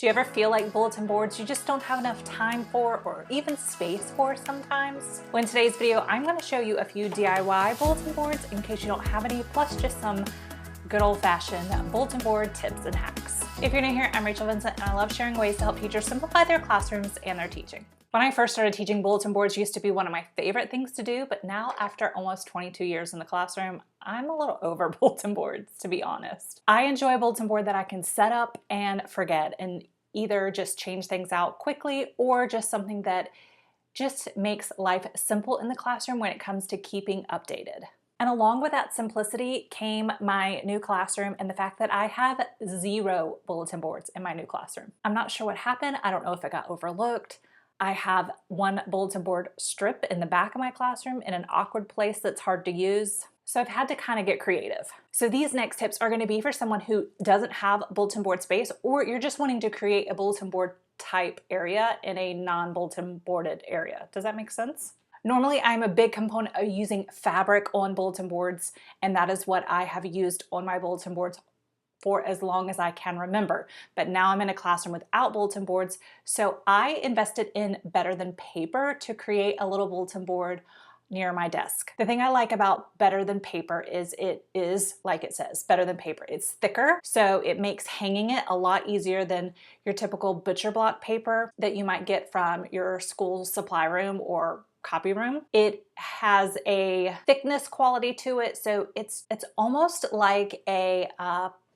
Do you ever feel like bulletin boards you just don't have enough time for or even space for sometimes? Well, in today's video, I'm going to show you a few DIY bulletin boards in case you don't have any, plus just some good old-fashioned bulletin board tips and hacks. If you're new here, I'm Rachel Vincent, and I love sharing ways to help teachers simplify their classrooms and their teaching. When I first started teaching, bulletin boards used to be one of my favorite things to do, but now after almost 22 years in the classroom, I'm a little over bulletin boards, to be honest. I enjoy a bulletin board that I can set up and forget and either just change things out quickly or just something that just makes life simple in the classroom when it comes to keeping updated. And along with that simplicity came my new classroom and the fact that I have 0 bulletin boards in my new classroom. I'm not sure what happened. I don't know if it got overlooked. I have one bulletin board strip in the back of my classroom in an awkward place that's hard to use. So I've had to kind of get creative. So these next tips are going to be for someone who doesn't have bulletin board space, or you're just wanting to create a bulletin board type area in a non-bulletin boarded area. Does that make sense? Normally, I'm a big component of using fabric on bulletin boards, and that is what I have used on my bulletin boards for as long as I can remember. But now I'm in a classroom without bulletin boards, so I invested in Better Than Paper to create a little bulletin board near my desk. The thing I like about Better Than Paper is it is, like it says, Better Than Paper. It's thicker, so it makes hanging it a lot easier than your typical butcher block paper that you might get from your school supply room or copy room. It has a thickness quality to it, so it's almost like a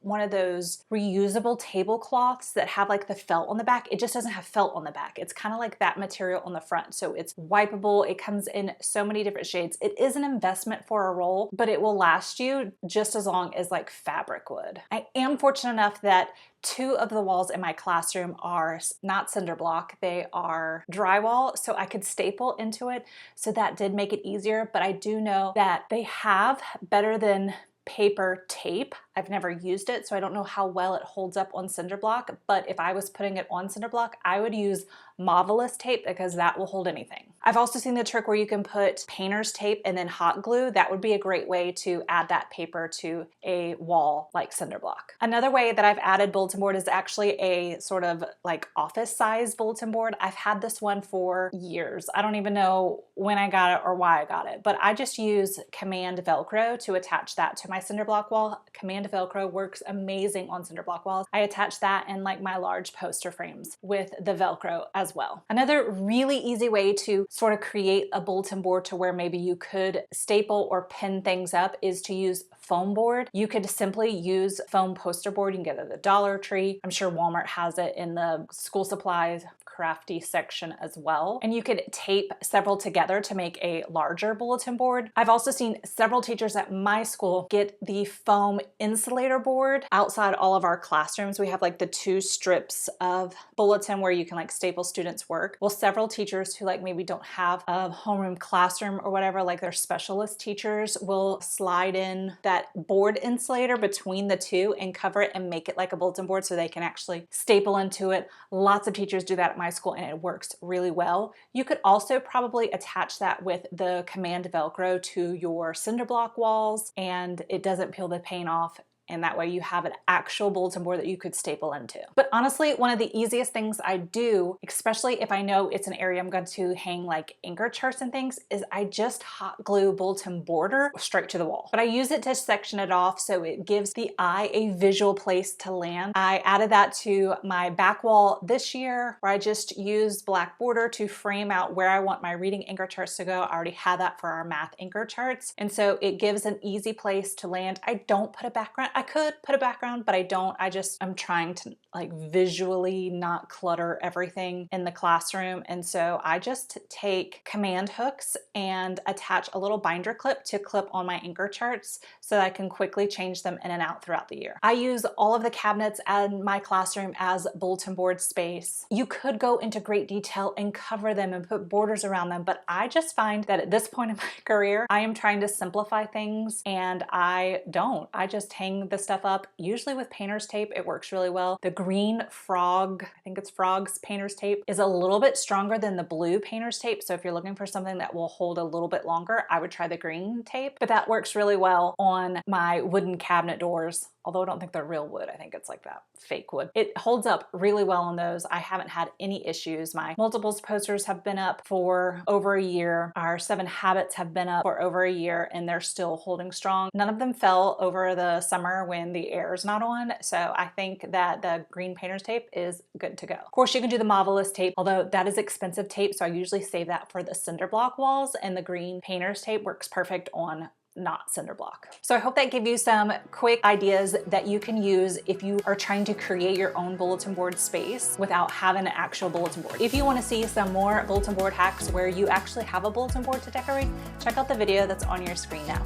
one of those reusable tablecloths that have like the felt on the back. It just doesn't have felt on the back. It's kind of like that material on the front. So it's wipeable. It comes in so many different shades. It is an investment for a roll, but it will last you just as long as like fabric would. I am fortunate enough that 2 of the walls in my classroom are not cinder block, they are drywall, so I could staple into it. So that did make it easier, but I do know that they have Better Than Paper tape. I've never used it, so I don't know how well it holds up on cinder block, but if I was putting it on cinder block, I would use Marvelous tape because that will hold anything. I've also seen the trick where you can put painter's tape and then hot glue. That would be a great way to add that paper to a wall like cinder block. Another way that I've added bulletin board is actually a sort of like office size bulletin board. I've had this one for years. I don't even know when I got it or why I got it, but I just use Command Velcro to attach that to my cinder block wall. Command Velcro works amazing on cinder block walls. I attach that in like my large poster frames with the Velcro as well. Another really easy way to sort of create a bulletin board to where maybe you could staple or pin things up is to use foam board. You could simply use foam poster board. You can get it at the Dollar Tree. I'm sure Walmart has it in the school supplies crafty section as well. And you could tape several together to make a larger bulletin board. I've also seen several teachers at my school get the foam insulator board outside all of our classrooms. We have like the 2 strips of bulletin where you can like staple students' work. Well, several teachers who like maybe don't have a homeroom classroom or whatever, like their specialist teachers will slide in that board insulator between the 2 and cover it and make it like a bulletin board so they can actually staple into it. Lots of teachers do that at my school and it works really well. You could also probably attach that with the Command Velcro to your cinder block walls and it doesn't peel the paint off, and that way you have an actual bulletin board that you could staple into. But honestly, one of the easiest things I do, especially if I know it's an area I'm going to hang like anchor charts and things, is I just hot glue bulletin border straight to the wall. But I use it to section it off so it gives the eye a visual place to land. I added that to my back wall this year where I just used black border to frame out where I want my reading anchor charts to go. I already had that for our math anchor charts. And so it gives an easy place to land. I don't put a background. I could put a background, but I don't. I'm trying to like visually not clutter everything in the classroom. And so I just take command hooks and attach a little binder clip to clip on my anchor charts so that I can quickly change them in and out throughout the year. I use all of the cabinets in my classroom as bulletin board space. You could go into great detail and cover them and put borders around them, but I just find that at this point in my career, I am trying to simplify things and I don't. I just hang the stuff up, usually with painter's tape. It works really well. The green frog, I think it's Frog's painter's tape, is a little bit stronger than the blue painter's tape. So if you're looking for something that will hold a little bit longer, I would try the green tape, but that works really well on my wooden cabinet doors although I don't think they're real wood. I think it's like that fake wood. It holds up really well on those. I haven't had any issues. My multiples posters have been up for over a year. Our 7 habits have been up for over a year and they're still holding strong. None of them fell over the summer when the air is not on. So I think that the green painter's tape is good to go. Of course, you can do the Marvelous tape, although that is expensive tape. So I usually save that for the cinder block walls, and the green painter's tape works perfect on not cinder block. So I hope that gave you some quick ideas that you can use if you are trying to create your own bulletin board space without having an actual bulletin board. If you want to see some more bulletin board hacks where you actually have a bulletin board to decorate, check out the video that's on your screen now.